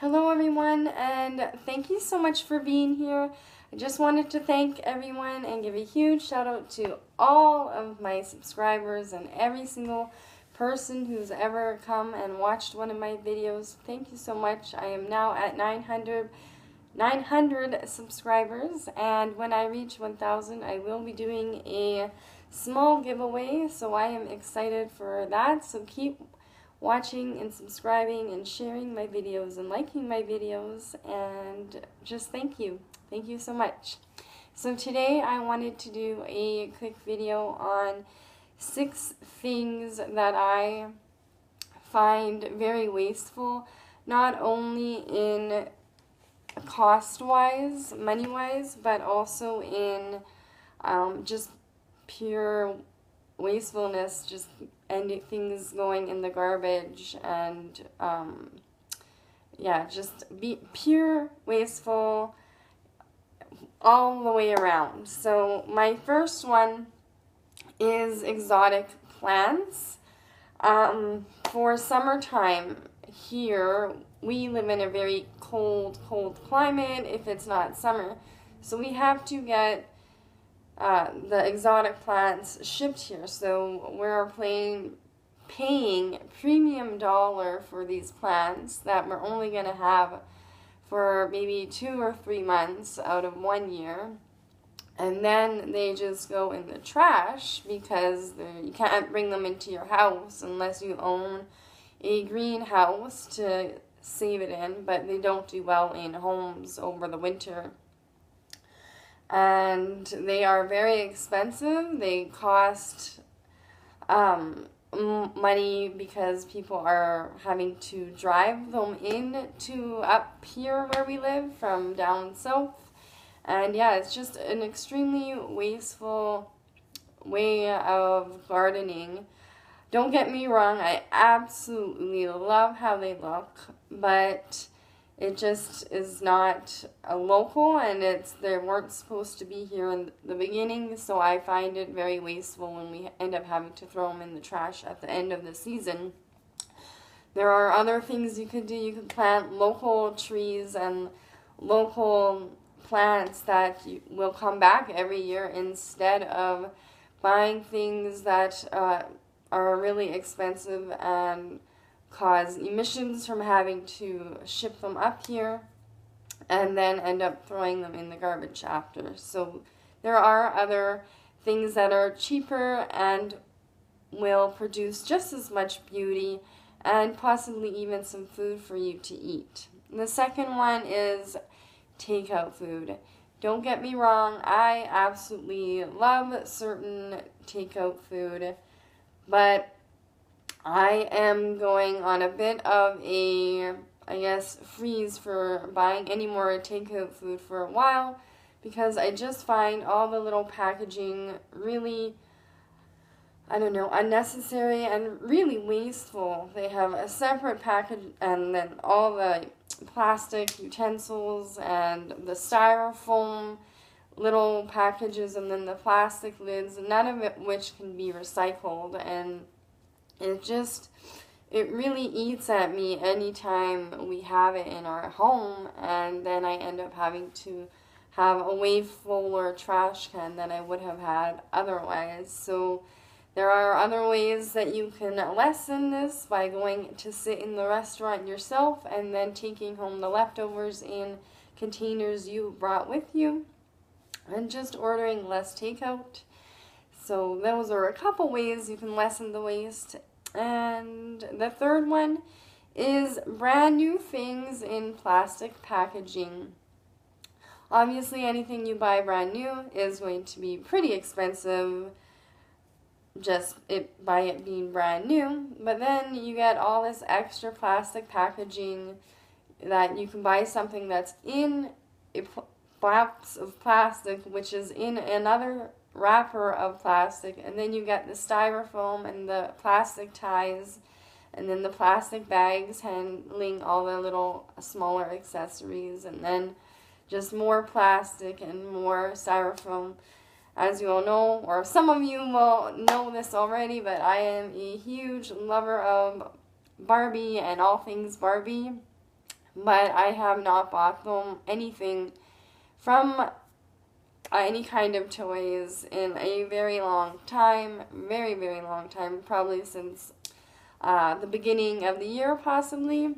Hello everyone, and thank you so much for being here. I just wanted to thank everyone and give a huge shout out to all of my subscribers and every single person who's ever come and watched one of my videos. Thank you so much. I am now at 900 subscribers, and when I reach 1,000 I will be doing a small giveaway, so I am excited for that. So keep watching and subscribing and sharing my videos and liking my videos, and just thank you so much. So today I wanted to do a quick video on 6 things that I find very wasteful, not only in cost-wise, money-wise, but also in just pure wastefulness, just and things going in the garbage, and yeah, just be pure wasteful all the way around. So my first one is exotic plants. For summertime here, we live in a very cold climate if it's not summer, so we have to get the exotic plants shipped here. So we're paying premium dollar for these plants that we're only going to have for maybe 2 or 3 months out of 1 year. And then they just go in the trash because you can't bring them into your house unless you own a greenhouse to save it in, but they don't do well in homes over the winter. And they are very expensive. They cost money because people are having to drive them in to up here where we live from down south. And yeah, it's just an extremely wasteful way of gardening. Don't get me wrong, I absolutely love how they look, but it just is not a local, and they weren't supposed to be here in the beginning, so I find it very wasteful when we end up having to throw them in the trash at the end of the season. There are other things you could do. You could plant local trees and local plants that will come back every year instead of buying things that are really expensive and cause emissions from having to ship them up here and then end up throwing them in the garbage after. So there are other things that are cheaper and will produce just as much beauty and possibly even some food for you to eat. And the second one is takeout food. Don't get me wrong, I absolutely love certain takeout food, but I am going on a bit of a, I guess, freeze for buying any more takeout food for a while, because I just find all the little packaging really, I don't know, unnecessary and really wasteful. They have a separate package, and then all the plastic utensils and the styrofoam little packages, and then the plastic lids, none of it which can be recycled. And it really eats at me anytime we have it in our home, and then I end up having to have a way fuller trash can than I would have had otherwise. So there are other ways that you can lessen this by going to sit in the restaurant yourself and then taking home the leftovers in containers you brought with you, and just ordering less takeout. So those are a couple ways you can lessen the waste. And the third one is brand new things in plastic packaging. Obviously, anything you buy brand new is going to be pretty expensive by it being brand new. But then you get all this extra plastic packaging that you can buy something that's in a box of plastic, which is in another wrapper of plastic, and then you get the styrofoam and the plastic ties, and then the plastic bags handling all the little smaller accessories, and then just more plastic and more styrofoam. As you all know, or some of you will know this already, but I am a huge lover of Barbie and all things Barbie. but I have not bought them anything from any kind of toys in a very long time, very, very long time, probably since the beginning of the year possibly,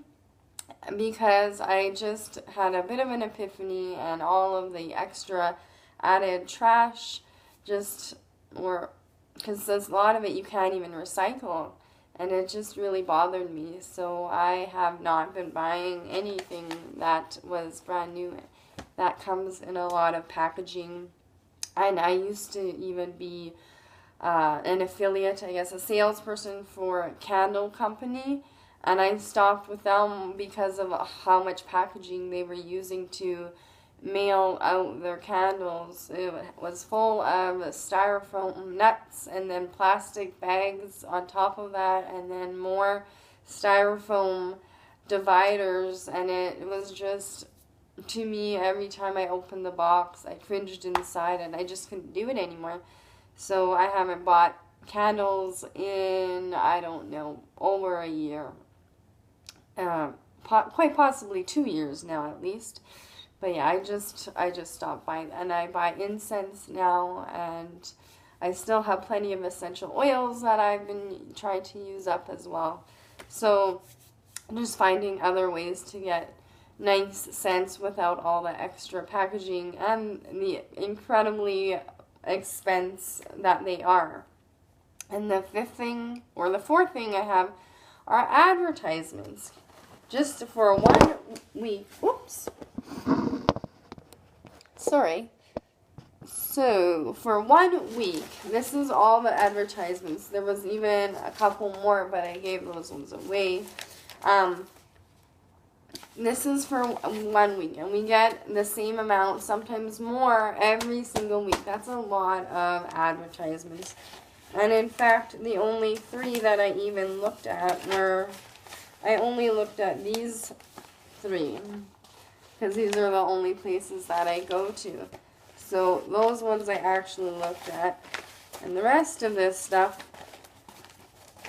because I just had a bit of an epiphany and all of the extra added trash just were, because there's a lot of it you can't even recycle, and it just really bothered me. So I have not been buying anything that was brand new that comes in a lot of packaging. And I used to even be an affiliate, I guess, a salesperson for a candle company, and I stopped with them because of how much packaging they were using to mail out their candles. It was full of styrofoam nuts and then plastic bags on top of that, and then more styrofoam dividers, and it was just, to me, every time I opened the box, I cringed inside and I just couldn't do it anymore. So I haven't bought candles in, I don't know, over a year. Quite possibly 2 years now at least. But yeah, I just stopped buying, and I buy incense now, and I still have plenty of essential oils that I've been trying to use up as well. So I'm just finding other ways to get nice scents without all the extra packaging and the incredibly expense that they are. And the fourth thing I have are advertisements. Just for 1 week. Oops. Sorry. So, for 1 week, this is all the advertisements. There was even a couple more, but I gave those ones away. This is for 1 week, and we get the same amount, sometimes more, every single week. That's a lot of advertisements. And in fact, the only 3 that I even looked at were, I only looked at these 3, because these are the only places that I go to. So those ones I actually looked at. And the rest of this stuff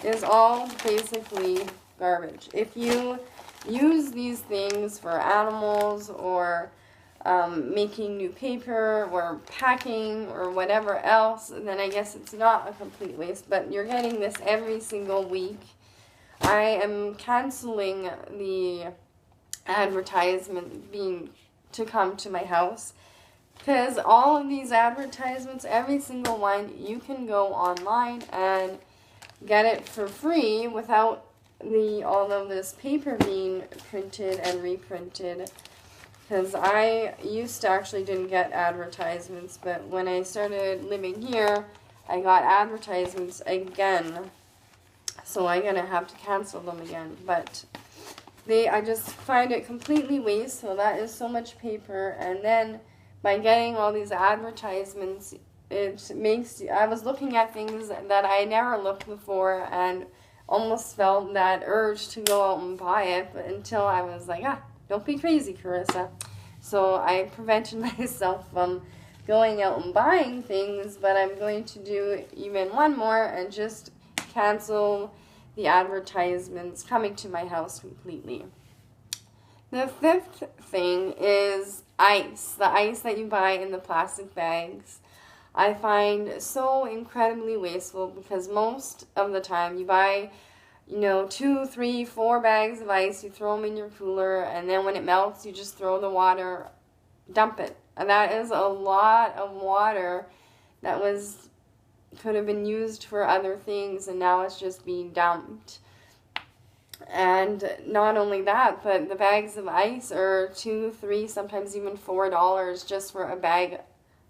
is all basically garbage. If you use these things for animals or making new paper or packing or whatever else, then I guess it's not a complete waste. But you're getting this every single week. I am canceling the advertisement being to come to my house, because all of these advertisements, every single one, you can go online and get it for free without all of this paper being printed and reprinted. Because I used to actually didn't get advertisements, but when I started living here, I got advertisements again. So I'm going to have to cancel them again. But I just find it completely wasteful. That is so much paper. And then by getting all these advertisements, I was looking at things that I never looked before and almost felt that urge to go out and buy it, but until I was like, don't be crazy, Carissa. So I prevented myself from going out and buying things, but I'm going to do even one more and just cancel the advertisements coming to my house completely. The 5th thing is ice. The ice that you buy in the plastic bags. I find so incredibly wasteful, because most of the time you buy, 2, 3, 4 bags of ice, you throw them in your cooler, and then when it melts, you just throw the water, dump it. And that is a lot of water that could have been used for other things, and now it's just being dumped. And not only that, but the bags of ice are $2, $3, sometimes even $4 just for a bag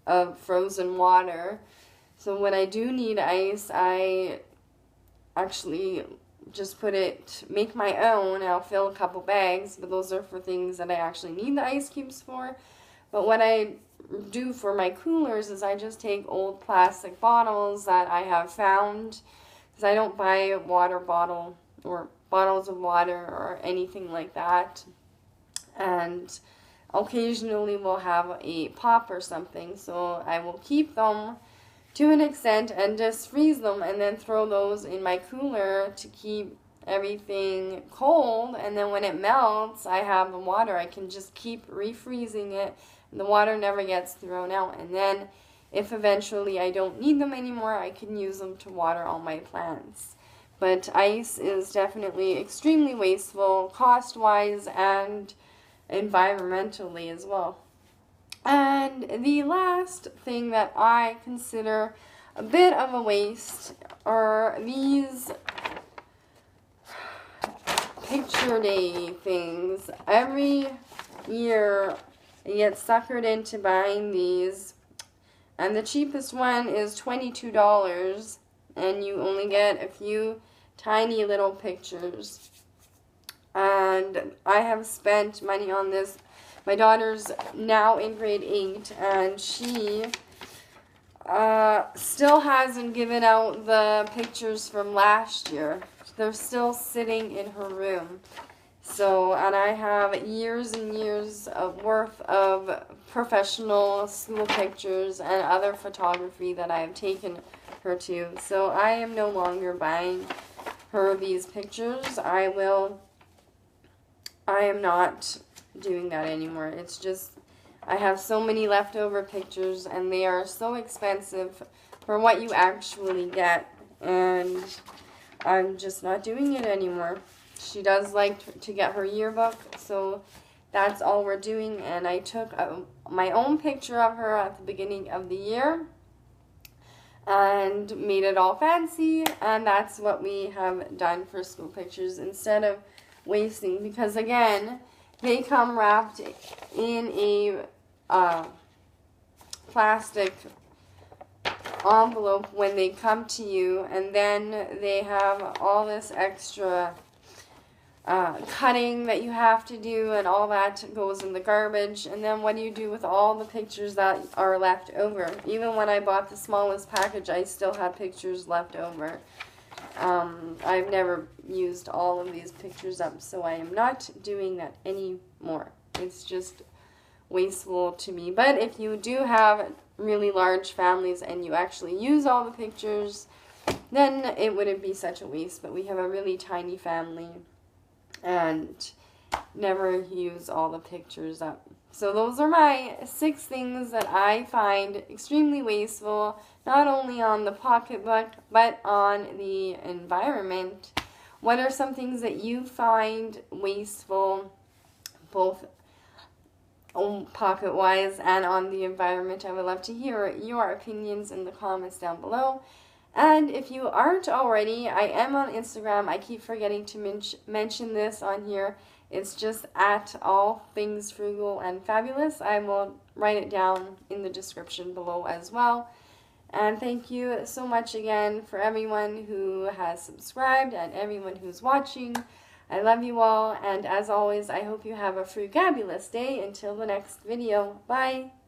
of frozen water. So when I do need ice, I actually just make my own. I'll fill a couple bags, but those are for things that I actually need the ice cubes for. But what I do for my coolers is I just take old plastic bottles that I have found, because I don't buy a water bottle or bottles of water or anything like that. And occasionally we'll have a pop or something, so I will keep them to an extent and just freeze them and then throw those in my cooler to keep everything cold, and then when it melts, I have the water. I can just keep refreezing it, and the water never gets thrown out. And then if eventually I don't need them anymore, I can use them to water all my plants. But ice is definitely extremely wasteful, cost-wise and environmentally as well. And the last thing that I consider a bit of a waste are these picture day things. Every year I get suckered into buying these, and the cheapest one is $22, and you only get a few tiny little pictures. And I have spent money on this. My daughter's now in grade 8, and she still hasn't given out the pictures from last year. They're still sitting in her room. So, and I have years and years of worth of professional school pictures and other photography that I have taken her to. So I am no longer buying her these pictures. I am not doing that anymore. It's just, I have so many leftover pictures, and they are so expensive for what you actually get, and I'm just not doing it anymore. She does like to get her yearbook, so that's all we're doing. And I took my own picture of her at the beginning of the year and made it all fancy, and that's what we have done for school pictures instead of wasting, because again, they come wrapped in a plastic envelope when they come to you, and then they have all this extra cutting that you have to do, and all that goes in the garbage. And then what do you do with all the pictures that are left over? Even when I bought the smallest package, I still had pictures left over. I've never used all of these pictures up, so I am not doing that anymore. It's just wasteful to me. But if you do have really large families and you actually use all the pictures, then it wouldn't be such a waste. But we have a really tiny family and never use all the pictures up. So those are my 6 things that I find extremely wasteful, not only on the pocketbook, but on the environment. What are some things that you find wasteful, both pocket-wise and on the environment? I would love to hear your opinions in the comments down below. And if you aren't already, I am on Instagram. I keep forgetting to mention this on here. It's just at all things frugal and fabulous. I will write it down in the description below as well. And thank you so much again for everyone who has subscribed and everyone who's watching. I love you all, and as always, I hope you have a frugabulous day. Until the next video. Bye!